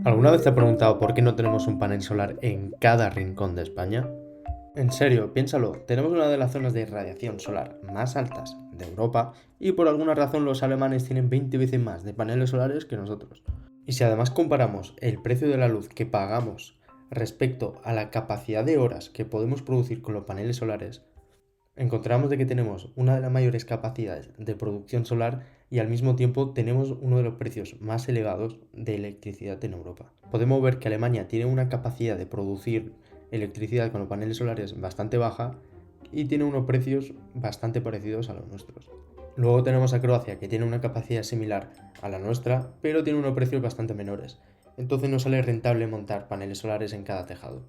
¿Alguna vez te he preguntado por qué no tenemos un panel solar en cada rincón de España? En serio, piénsalo, tenemos una de las zonas de irradiación solar más altas de Europa y por alguna razón los alemanes tienen 20 veces más de paneles solares que nosotros. Y si además comparamos el precio de la luz que pagamos respecto a la capacidad de horas que podemos producir con los paneles solares, encontramos de que tenemos una de las mayores capacidades de producción solar y al mismo tiempo tenemos uno de los precios más elevados de electricidad en Europa. Podemos ver que Alemania tiene una capacidad de producir electricidad con los paneles solares bastante baja y tiene unos precios bastante parecidos a los nuestros. Luego tenemos a Croacia, que tiene una capacidad similar a la nuestra, pero tiene unos precios bastante menores. Entonces no sale rentable montar paneles solares en cada tejado.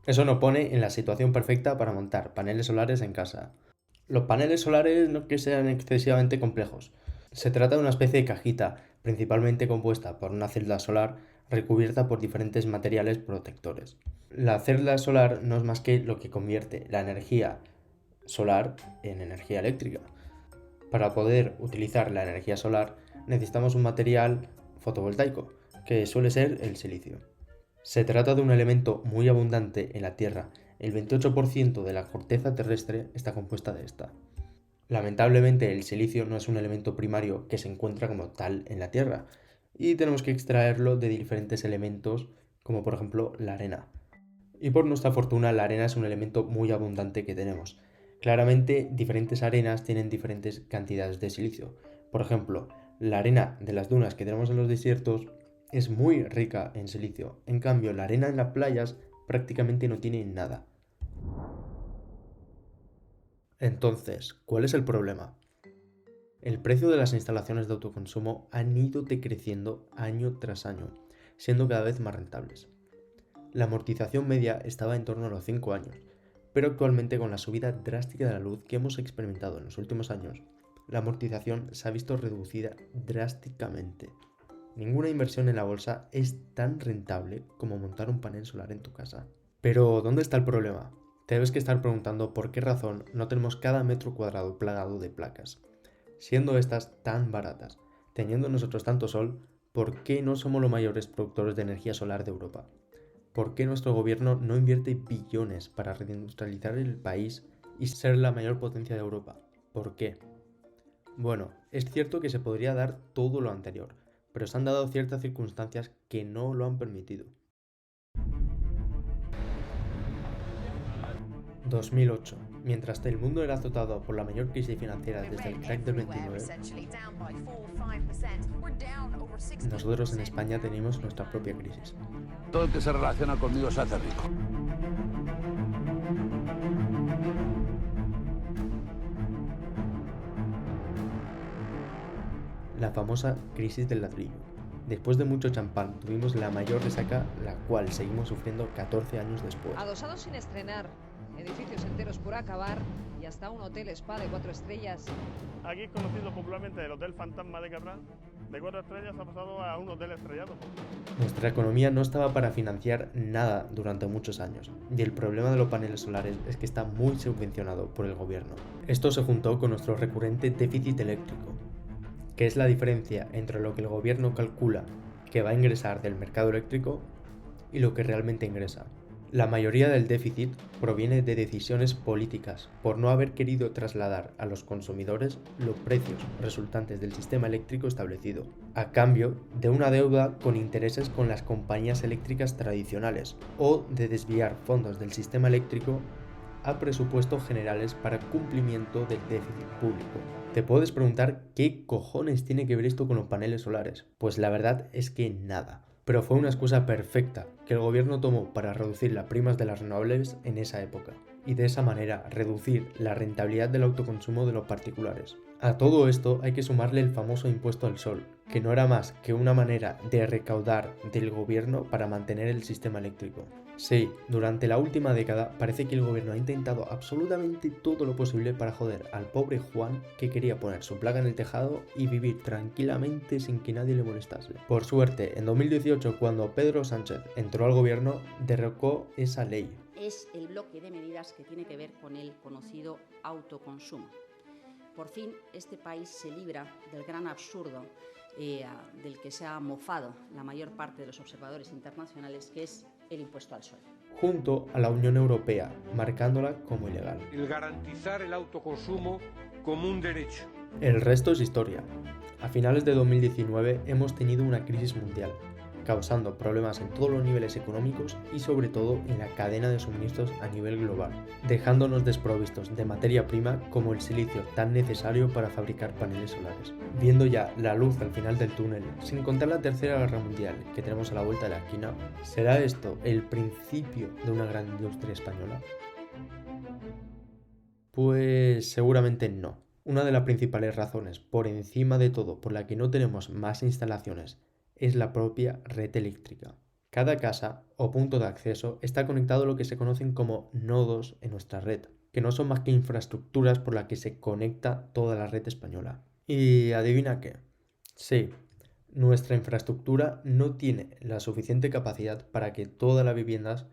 Eso nos pone en la situación perfecta para montar paneles solares en casa. Los paneles solares no es que sean excesivamente complejos. Se trata de una especie de cajita, principalmente compuesta por una celda solar recubierta por diferentes materiales protectores. La celda solar no es más que lo que convierte la energía solar en energía eléctrica. Para poder utilizar la energía solar necesitamos un material fotovoltaico, que suele ser el silicio. Se trata de un elemento muy abundante en la Tierra. El 28% de la corteza terrestre está compuesta de esta. Lamentablemente, el silicio no es un elemento primario que se encuentra como tal en la Tierra y tenemos que extraerlo de diferentes elementos, como por ejemplo la arena. Y por nuestra fortuna, la arena es un elemento muy abundante que tenemos. Claramente, diferentes arenas tienen diferentes cantidades de silicio. Por ejemplo, la arena de las dunas que tenemos en los desiertos es muy rica en silicio. En cambio, la arena en las playas prácticamente no tiene nada. Entonces, ¿cuál es el problema? El precio de las instalaciones de autoconsumo han ido decreciendo año tras año, siendo cada vez más rentables. La amortización media estaba en torno a los 5 años, pero actualmente con la subida drástica de la luz que hemos experimentado en los últimos años, la amortización se ha visto reducida drásticamente. Ninguna inversión en la bolsa es tan rentable como montar un panel solar en tu casa. Pero, ¿dónde está el problema? Te debes que estar preguntando por qué razón no tenemos cada metro cuadrado plagado de placas. Siendo estas tan baratas, teniendo nosotros tanto sol, ¿por qué no somos los mayores productores de energía solar de Europa? ¿Por qué nuestro gobierno no invierte billones para reindustrializar el país y ser la mayor potencia de Europa? ¿Por qué? Bueno, es cierto que se podría dar todo lo anterior, pero se han dado ciertas circunstancias que no lo han permitido. 2008. Mientras el mundo era azotado por la mayor crisis financiera desde el crack del 29, nosotros en España tenemos nuestra propia crisis. Todo el que se relaciona conmigo se hace rico. La famosa crisis del ladrillo. Después de mucho champán, tuvimos la mayor resaca, la cual seguimos sufriendo 14 años después. Adosados sin estrenar, edificios enteros por acabar y hasta un hotel spa de 4 estrellas. Aquí es conocido popularmente el Hotel Fantasma de Cabral. De 4 estrellas ha pasado a un hotel estrellado. Nuestra economía no estaba para financiar nada durante muchos años, y el problema de los paneles solares es que está muy subvencionado por el gobierno. Esto se juntó con nuestro recurrente déficit eléctrico, que es la diferencia entre lo que el gobierno calcula que va a ingresar del mercado eléctrico y lo que realmente ingresa. La mayoría del déficit proviene de decisiones políticas por no haber querido trasladar a los consumidores los precios resultantes del sistema eléctrico establecido, a cambio de una deuda con intereses con las compañías eléctricas tradicionales o de desviar fondos del sistema eléctrico a presupuestos generales para cumplimiento del déficit público. Te puedes preguntar qué cojones tiene que ver esto con los paneles solares. Pues la verdad es que nada. Pero fue una excusa perfecta que el gobierno tomó para reducir las primas de las renovables en esa época y de esa manera reducir la rentabilidad del autoconsumo de los particulares. A todo esto hay que sumarle el famoso impuesto al sol, que no era más que una manera de recaudar del gobierno para mantener el sistema eléctrico. Sí, durante la última década parece que el gobierno ha intentado absolutamente todo lo posible para joder al pobre Juan que quería poner su placa en el tejado y vivir tranquilamente sin que nadie le molestase. Por suerte, en 2018, cuando Pedro Sánchez entró al gobierno, derrocó esa ley. Es el bloque de medidas que tiene que ver con el conocido autoconsumo. Por fin, este país se libra del gran absurdo del que se ha mofado la mayor parte de los observadores internacionales, que es el impuesto al sol. Junto a la Unión Europea, marcándola como ilegal. El garantizar el autoconsumo como un derecho. El resto es historia. A finales de 2019 hemos tenido una crisis mundial, causando problemas en todos los niveles económicos y sobre todo en la cadena de suministros a nivel global, dejándonos desprovistos de materia prima como el silicio tan necesario para fabricar paneles solares. Viendo ya la luz al final del túnel, sin contar la Tercera Guerra Mundial que tenemos a la vuelta de la esquina, ¿será esto el principio de una gran industria española? Pues seguramente no. Una de las principales razones, por encima de todo, por la que no tenemos más instalaciones, es la propia red eléctrica. Cada casa o punto de acceso está conectado a lo que se conocen como nodos en nuestra red, que no son más que infraestructuras por las que se conecta toda la red española. Y adivina qué. Sí, nuestra infraestructura no tiene la suficiente capacidad para que todas las viviendas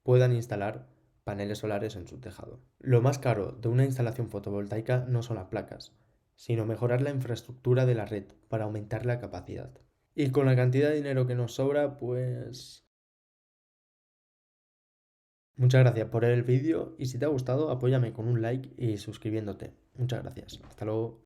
puedan instalar paneles solares en su tejado. Lo más caro de una instalación fotovoltaica no son las placas, sino mejorar la infraestructura de la red para aumentar la capacidad. Y con la cantidad de dinero que nos sobra, pues... Muchas gracias por ver el vídeo y si te ha gustado apóyame con un like y suscribiéndote. Muchas gracias. Hasta luego.